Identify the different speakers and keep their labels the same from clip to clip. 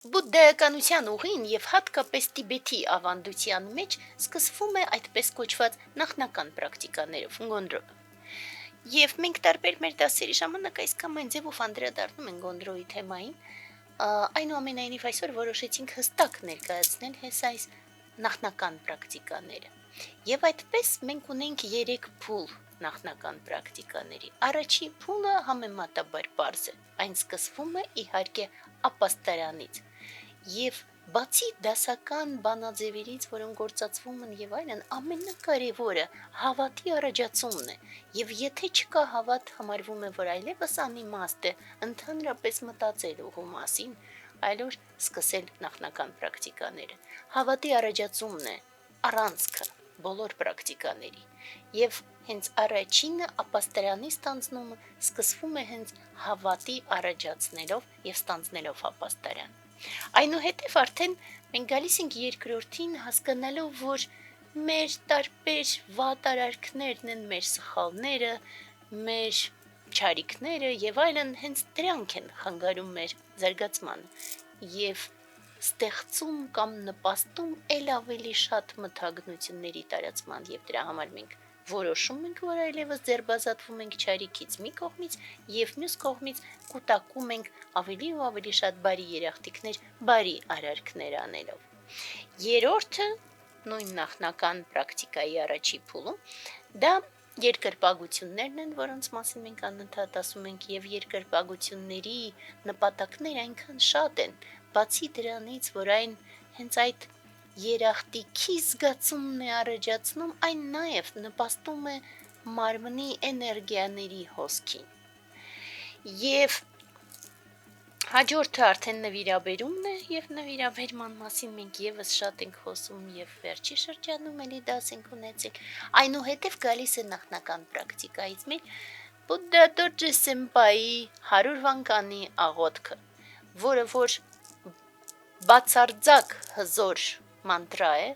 Speaker 1: Բուդդայականության ուղին եւ հատկապես Տիբեթի ավանդության մեջ սկսվում է այդպես կոչված նախնական պրակտիկաներով, Գոնդրով։ Եվ մենք տարբեր մեր դասերի ժամանակ այս կամ այն ձևով անդրադառնում ենք Գոնդրոյի թեմային, այնուամենայնիվ այսօր որոշեցինք հստակ ներկայացնել հենց այս նախնական պրակտիկաները։ Եվ այդպես մենք ունենք 3 փուլ նախնական պրակտիկաների։ Առաջին փուլը համեմատաբար պարզ է, այն սկսվում է իհարկե ապաստարանից։ Եվ բացի դասական բանաձևերից, որոնք գործածվում են եւ այլն, ամենակարևորը հավատի առաջացումն է։ Եվ եթե չկա հավատ, համարվում է, որ այլևս անիմաստ է ընդհանրապես մտածել ուղու մասին, այլոր սկսել նախնական պրակտիկաները։ Հավատի առաջացումն է առանցքը բոլոր պրակտիկաների։ Եվ հենց առաջինը ապաստարանի ստանձնումը սկսվում է հենց հավատի առաջացնելով եւ ստանձնելով ապաստարան։ Այնուհետև արդեն մենք գալիս ենք երկրորդին, հասկանալով, որ մեր տարբեր վատ արարքներն են, մեր սխալները, մեր չարիքները եւ այլն հենց դրանք են խանգարում մեր զարգացմանը եւ ստեղծում կամ նպաստում ել ավելի շատ մթագնությունների տարածման եւ դրա համար մենք որոշում ենք, որ այլևս ձերբազատվում ենք չարիքից մի կողմից եւ մյուս կողմից կուտակում ենք ավելի ու ավելի շատ բարի երախտիկներ, բարի արարքներ անելով։ Երրորդը նույն նախնական պրակտիկայի առաջի փուլում դա երկրպագություններն են, որոնց մասին մենք անընդհատ ասում ենք, եւ երկրպագությունների նպատակներ այնքան շատ են, բացի դրանից, որ այն հենց այդ երախտիկի զգացումն է առաջացնում, այն նաև նպաստում է մարմնի էներգիաների հոսքին։ Եվ հաջորդը արդեն նվիրաբերումն է, եւ նվիրաբերման մասին մենք եւս շատ ենք խոսում եւ վերջի շրջանում էլի դաս ենք ունեցել։ Այնուհետև գալիս է նախնական պրակտիկայից մեր Բուդդա Դորջե Սեմպայի 100 վանկանի աղոթքը, որը որ բացարձակ հզոր մանտրա է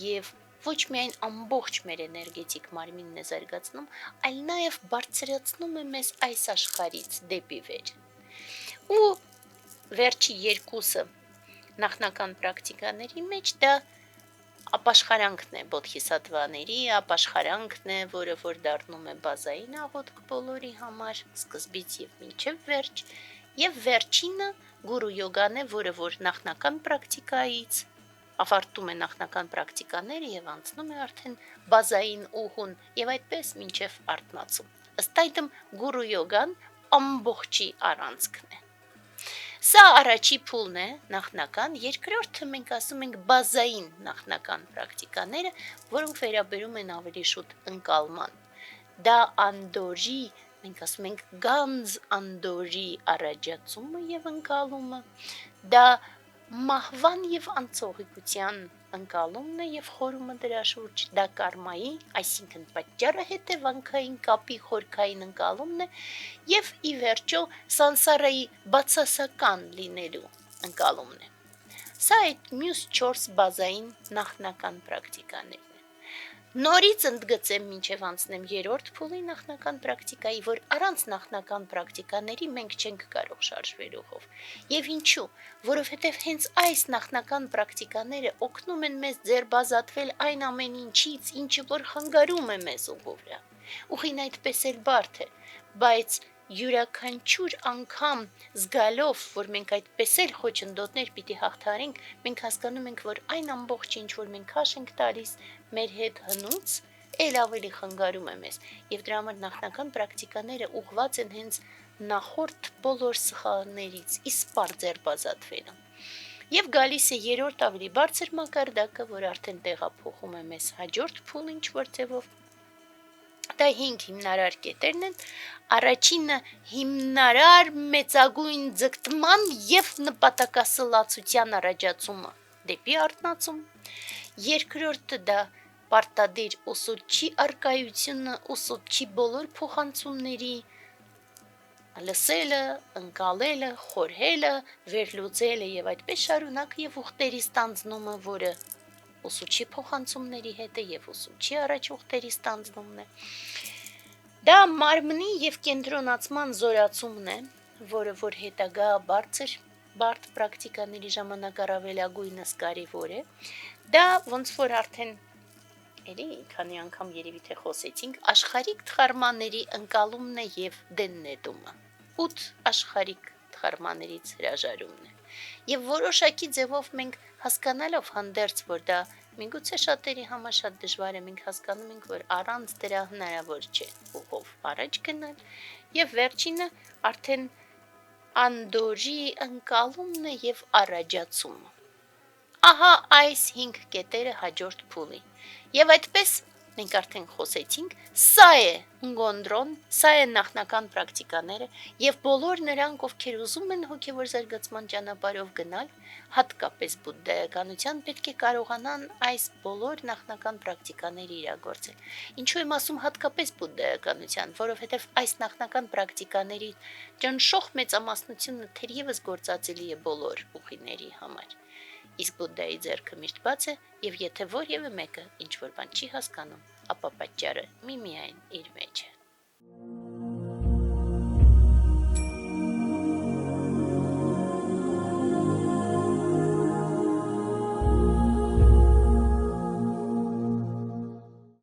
Speaker 1: եւ ոչ միայն ամբողջ մեր էներգետիկ մարմինն է զարգացնում, այլ նաեւ բարձրացնում է մեզ այս աշխարհից դեպի վեր։ Ու վերջի երկուսը նախնական պրակտիկաների մեջ դա ապաշխարանքն է բոդհիսատվաների, ապաշխարանքն է, որը որ դառնում է բազային աղոթք բոլորի համար, սկզբից եւ մինչեւ վերջ, եւ վերջինը գուրու յոգան է, որը որ նախնական պրակտիկայից ավարտում է նախնական պրակտիկաները եւ անցնում է արդեն բազային ուղուն եւ այդպես մինչեւ արթնացում։ Ըստ այդմ գուրու յոգան ամբողջի առանցքն է։ Սա առաջի փուլն է, նախնական, երկրորդը մենք ասում ենք բազային նախնական պրակտիկաները, որոնք վերաբերում են ավելի շուտ ընկալման։ Դա անդորի, մենք ասում ենք գանձ անդորի առաջացումը եւ ընկալումը, դա մահվան եւ անցողիկության ընկալումն է եւ խորումը դրա շուրջ, դա կարմայի, այսինքն պատճառը հետևանքային կապի խորքային ընկալումն է եւ ի վերջո սանսարայի բացասական լինելու ընկալումն է։ Սա այդ մյուս 4 բազային նախնական պրակտիկաներն են։ Նորից ընդգծեմ մինչև անցնեմ երրորդ փուլի նախնական պրակտիկայի, որ առանց նախնական պրակտիկաների մենք չենք կարող շարժվել ուղով։ Եվ ինչու, որովհետև հենց այս նախնական պրակտիկաները օգնում են մեզ ձերբազատվել այն ամեն ինչից, ինչը որ խանգարում է մեզ ուղու վրա։ Ուղին այդպես էլ բարդ է, բայց յուրաքանչյուր անգամ զգալով, որ մենք այդպես էլ խոչընդոտներ պիտի հաղթարենք, մենք հասկանում ենք, որ այն ամբողջը, ինչ որ մենք քաշ ենք տալիս մեր հետ հնուց, ել ավելի խանգարում է մեզ, եւ դրա համար նախնական պրակտիկաները ուղղված են հենց նախորդ բոլոր սխալներից իսպառ ձերբազատվելը։ Եվ գալիս է երրորդ ավելի բարձր մակարդակը, որ արդեն տեղափոխում է մեզ հաջորդ փուլ ինչ որ ձևով։ Դա 5 հիմնարար կետերն են, առաջինը հիմնարար մեծագույն ձգտման եւ նպատակասլացության առաջացումը դեպի արթնացում, երկրորդը դա պարտադիր ուսուցչի արկայությունը, ուսուցչի բոլոր փոխանցումների լսելը, ընկալելը, խորհելը, վերլուծելը եւ այդպես շարունակ եւ ուխտերի ստանձնումը, որը ուսուցչի փոխանցումների հետ է եւ ուսուցչի առաջ ուխտերի ստանձնումն է։ Դա մարմնի եւ կենտրոնացման զորացումն է, որը որ հետագա բարձր բարդ պրակտիկաների ժամանակ առավելագույնս կարևոր է, դա ոնց որ արդեն էլի քանի անգամ երևի թե խոսեցինք, աշխարհիկ թխարմանների ընկալումն է եւ դեննետումը։ 8 աշխարհիկ թխարմաներից հրաժարումն է։ Եվ որոշակի ձևով մենք հասկանալով հանդերձ, որ դա միգուցե շատերի համար շատ դժվար է, մենք հասկանում ենք, որ առանց դրա հնարավոր չէ ուղով առաջ գնալ, եւ վերջինը արդեն անդորի ընկալումն է եւ առաջացումը։ Ահա այս 5 կետերը հաջորդ փուլի։ Եվ այդպես մենք արդեն խոսեցինք, սա է ընգոնդրոն, սա է նախնական պրակտիկաները եւ բոլոր նրանք, ովքեր ուզում են հոգեվոր զարգացման ճանապարհով գնալ, հատկապես բուդդայականության, պետք է կարողանան այս բոլոր նախնական պրակտիկաները իրագործել։ Ինչու եմ ասում հատկապես բուդդայականության, որովհետեւ այս նախնական պրակտիկաների ճնշող մեծամասնությունը թերևս գործածելի է բոլոր ուղիների համար։ Իսկ Բուդդայի ձեռքը միշտ բաց է, եւ եթե որևէ մեկը ինչ որ բան չի հասկանում, ապա պատճառը միմիայն իր մեջ է։